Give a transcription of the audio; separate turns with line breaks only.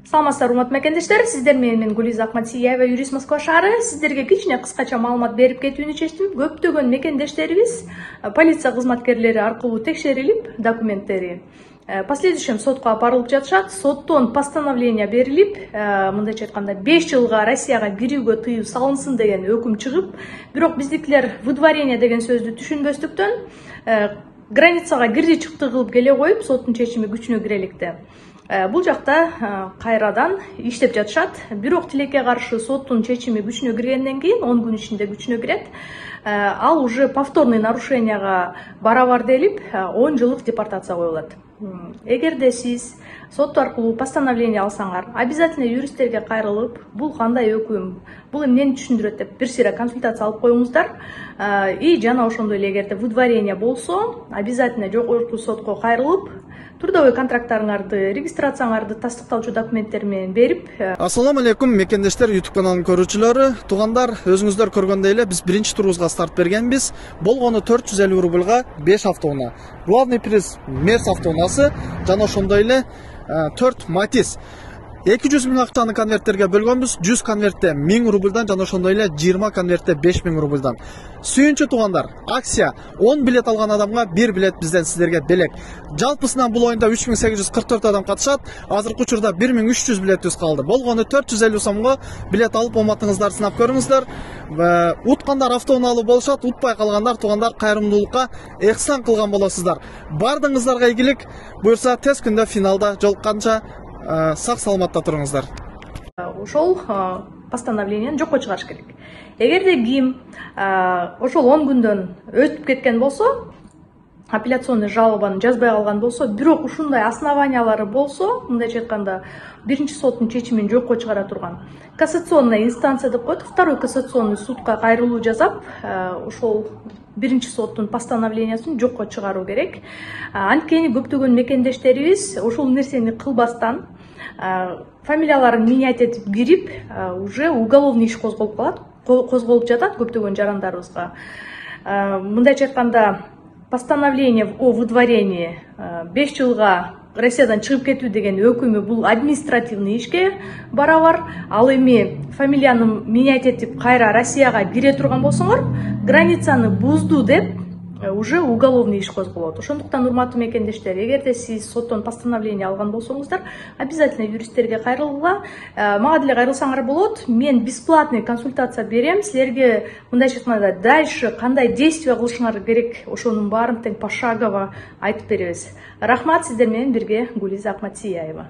Саламатсыздар, урматтуу мекендештер. Сиздер менен мен Гулиза Акматияева, юрист, Москва шаары. Сиздерге кичине кыскача маалымат берип кетүүнү чечтим. Көптөгөн мекендештерибиз полиция кызматкерлери аркылуу текшерилип, документтери последующем сотко апарылып жатышат. Соттон постановление берилип, мындайча айтканда 5 жылга Россияга кирүүгө тыюу салынсын деген өкүм чыгып, бирок биздикилер выдворение деген сөздү түшүнбөстүктөн границага кирди чыкты кылып келе коюп, соттун чечими күчүнө кире электе. Бул жакта кайрадан иштеп жатышат. Бирок тилекке каршы соттун чечими күчүнө киргенден кийин 10 күн ичинде күчүнө кирет. Ал уже повторный нарушенияга барабар делип 10 жылдык депортация коюлат. Эгерде сиз сот аркылуу постановление алсаңар, обязательно юристтерге кайрылып, бул кандай өкүм, бул эмнени түшүндүрөт деп бир сыйра консультация алып коюңуздар. И жана ошондой эле эгерде выдворение болсо, обязательно жогорку сотко кайрылып, трудовой контракттарыңарды, регистрацияңарды тастыкталчу документтер менен берип.
Ассаламу алейкум мекендештер, YouTube каналынын көрүүчүлөрү, туугандар, өзүңүздөр көргөндөй эле биз биринчи турубузга старт бергенбиз. Болгону 450 рублга 5 автоунаа. Главный приз Мерс автоунаасы жана ошондой эле 4 Матис. 200 миң акчаны конверттерге бөлгөнбүз. 100 конвертте 1000 рубльдан жана ошондой эле 20 конвертте 5000 рубльдан. Сүйүнчү туугандар, акция 10 билет алган адамга 1 билет бизден сиздерге белек. Жалпысынан бул оюнда 3844 адам катышат. Азыркы учурда 1300 билетибиз калды. Болгону 450 сомго билет алып оматыңыздар сынап көрүңүздөр. Уткандар автоунаалуу болушат, утпай калгандар туугандар кайрымдуулукка эхсан кылган болосуздар. Бардыгыңыздарга ийгилик. Буюрса тез күндө финалда жолукканча сак саламатта туруңуздар.
Ошол постановлениени жокко чыгарыш керек. Эгерде ким ошол 10 күндөн өтүп кеткен болсо, апелляционный жалобаны жазбай калган болсо, бирок ушундай основаниялары болсо, мындайча айтканда, биринчи соттун чечимин жокко чыгара турган кассационная инстанция деп коет, второй кассационный судка кайрылуу жасап, ошол биринчи соттун постановлениясын жокко чыгаруу керек. Анткени көптөгөн мекендештерибиз ошол нерсени кылбастан фамилияларын менять этип кирип, уже уголовный иш козголуп жатат көптөгөн жарандарыбызга. Мындайча айтканда, постановление о выдворении 5 жылга Россиядан чыгып кетүү деген өкүмү бул административный ишке барабар. Ал эми фамилияны менять этип кайра Россияга кире турган болсоңор, границаны бузду деп уже уголовный иш козголот. Ошондуктан урматтуу мекендештер, эгерде сиз соттон постановление алган болсоңуздар, обязательно юристтерге кайрылгыла. Мага деле кайрылсаңар болот. Мен бесплатный консультация берем. Силерге мындайча айтканда дальше кандай действие кылышыңар керек, ошонун баарын тең пошагово айтып беребиз. Рахмат, сиздер менен бирге Гулиза Акматияева.